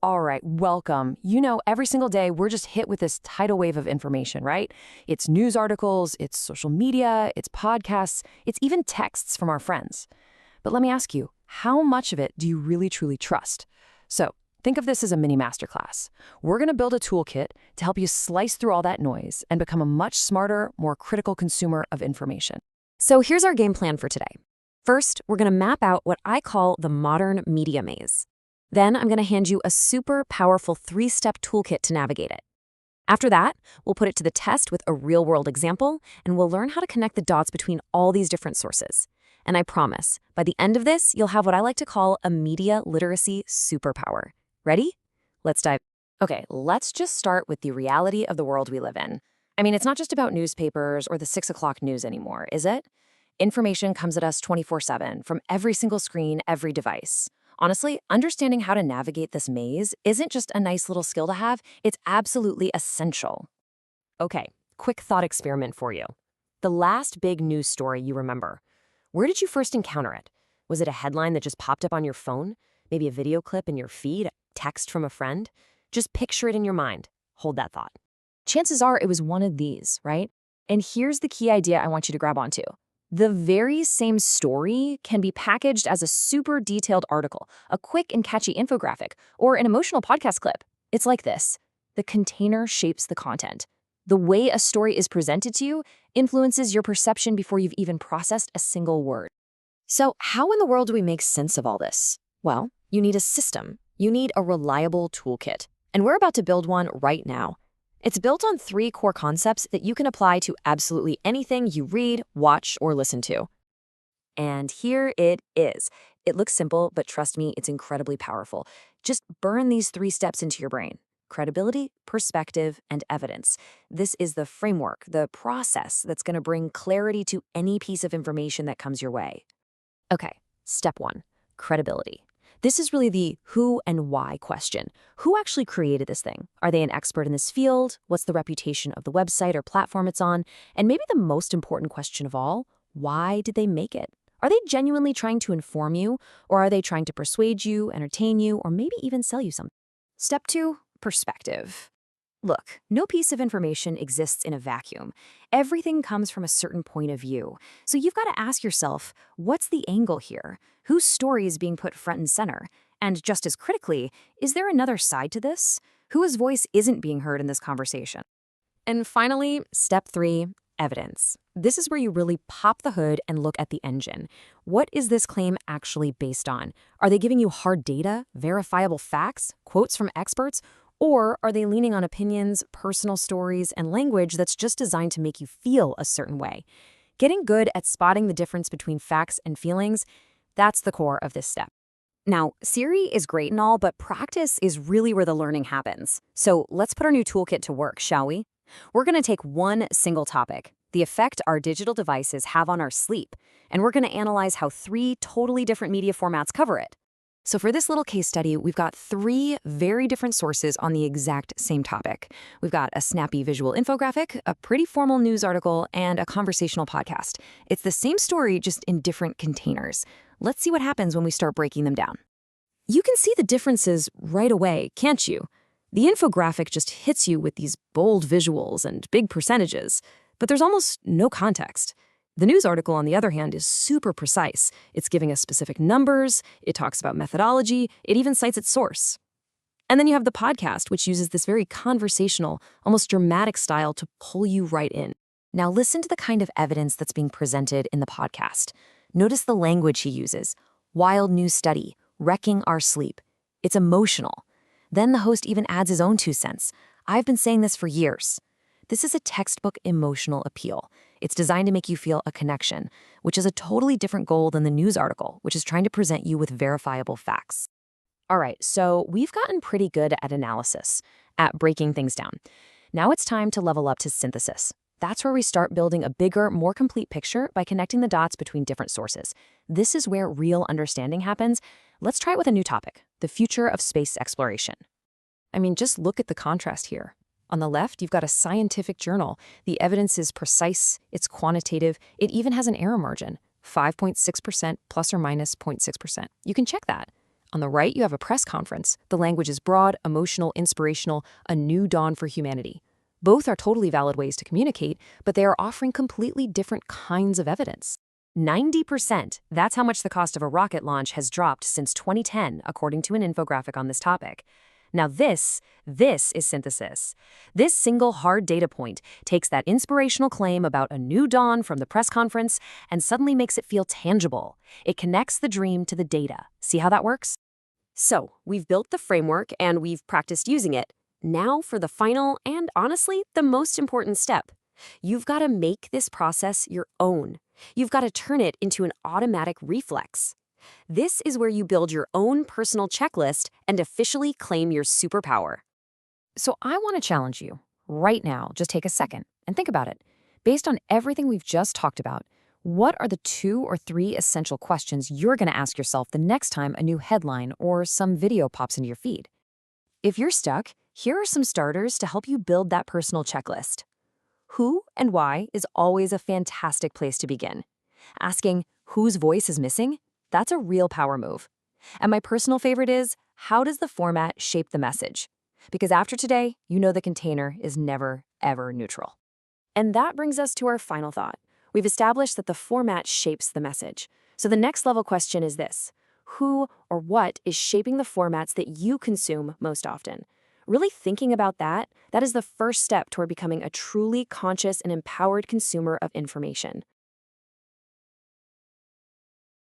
All right, welcome. You know, every single day we're just hit with this tidal wave of information, right? It's news articles, it's social media, it's podcasts, it's even texts from our friends. But let me ask you, how much of it do you really truly trust? So think of this as a mini masterclass. We're going to build a toolkit to help you slice through all that noise and become a much smarter, more critical consumer of information. So here's our game plan for today. First, we're going to map out what I call the modern media maze. Then I'm going to hand you a super powerful 3-step toolkit to navigate it. After that, we'll put it to the test with a real-world example, and we'll learn how to connect the dots between all these different sources. And I promise, by the end of this, you'll have what I like to call a media literacy superpower. Ready? Let's dive. Okay, let's just start with the reality of the world we live in. I mean, it's not just about newspapers or the 6 o'clock news anymore, is it? Information comes at us 24/7 from every single screen, every device. Honestly, understanding how to navigate this maze isn't just a nice little skill to have, it's absolutely essential. Okay, quick thought experiment for you. The last big news story you remember. Where did you first encounter it? Was it a headline that just popped up on your phone? Maybe a video clip in your feed, a text from a friend? Just picture it in your mind. Hold that thought. Chances are it was one of these, right? And here's the key idea I want you to grab onto. The very same story can be packaged as a super detailed article, a quick and catchy infographic, or an emotional podcast clip. It's like this. The container shapes the content. The way a story is presented to you influences your perception before you've even processed a single word. So how in the world do we make sense of all this? Well, you need a system. You need a reliable toolkit. And we're about to build one right now. It's built on 3 core concepts that you can apply to absolutely anything you read, watch, or listen to. And here it is. It looks simple, but trust me, it's incredibly powerful. Just burn these 3 steps into your brain. Credibility, perspective, and evidence. This is the framework, the process that's going to bring clarity to any piece of information that comes your way. Okay, step 1, credibility. This is really the who and why question. Who actually created this thing? Are they an expert in this field? What's the reputation of the website or platform it's on? And maybe the most important question of all, why did they make it? Are they genuinely trying to inform you, or are they trying to persuade you, entertain you, or maybe even sell you something? Step 2, perspective. Look, no piece of information exists in a vacuum. Everything comes from a certain point of view. So you've got to ask yourself, what's the angle here? Whose story is being put front and center? And just as critically, is there another side to this? Whose voice isn't being heard in this conversation? And finally, step 3, evidence. This is where you really pop the hood and look at the engine. What is this claim actually based on? Are they giving you hard data, verifiable facts, quotes from experts? Or are they leaning on opinions, personal stories, and language that's just designed to make you feel a certain way? Getting good at spotting the difference between facts and feelings, that's the core of this step. Now, Siri is great and all, but practice is really where the learning happens. So let's put our new toolkit to work, shall we? We're going to take one single topic, the effect our digital devices have on our sleep, and we're going to analyze how 3 totally different media formats cover it. So for this little case study, we've got 3 very different sources on the exact same topic. We've got a snappy visual infographic, a pretty formal news article, and a conversational podcast. It's the same story, just in different containers. Let's see what happens when we start breaking them down. You can see the differences right away, can't you? The infographic just hits you with these bold visuals and big percentages, but there's almost no context. The news article, on the other hand, is super precise. It's giving us specific numbers, it talks about methodology, it even cites its source. And then you have the podcast, which uses this very conversational, almost dramatic style to pull you right in. Now listen to the kind of evidence that's being presented in the podcast. Notice the language he uses. Wild new study, wrecking our sleep. It's emotional. Then the host even adds his own 2 cents. I've been saying this for years. This is a textbook emotional appeal. It's designed to make you feel a connection, which is a totally different goal than the news article, which is trying to present you with verifiable facts. All right, so we've gotten pretty good at analysis, at breaking things down. Now it's time to level up to synthesis. That's where we start building a bigger, more complete picture by connecting the dots between different sources. This is where real understanding happens. Let's try it with a new topic, the future of space exploration. I mean, just look at the contrast here. On the left, you've got a scientific journal. The evidence is precise, it's quantitative, it even has an error margin, 5.6% plus or minus 0.6%. You can check that. On the right, you have a press conference. The language is broad, emotional, inspirational, a new dawn for humanity. Both are totally valid ways to communicate, but they are offering completely different kinds of evidence. 90%. That's how much the cost of a rocket launch has dropped since 2010, according to an infographic on this topic. Now this is synthesis. This single hard data point takes that inspirational claim about a new dawn from the press conference and suddenly makes it feel tangible. It connects the dream to the data. See how that works? So, we've built the framework and we've practiced using it. Now for the final and honestly, the most important step. You've got to make this process your own. You've got to turn it into an automatic reflex. This is where you build your own personal checklist and officially claim your superpower. So I want to challenge you right now. Just take a second and think about it. Based on everything we've just talked about, what are the 2 or 3 essential questions you're going to ask yourself the next time a new headline or some video pops into your feed? If you're stuck, here are some starters to help you build that personal checklist. Who and why is always a fantastic place to begin. Asking whose voice is missing? That's a real power move. And my personal favorite is, how does the format shape the message? Because after today, you know the container is never, ever neutral. And that brings us to our final thought. We've established that the format shapes the message. So the next level question is this: who or what is shaping the formats that you consume most often? Really thinking about that is the first step toward becoming a truly conscious and empowered consumer of information.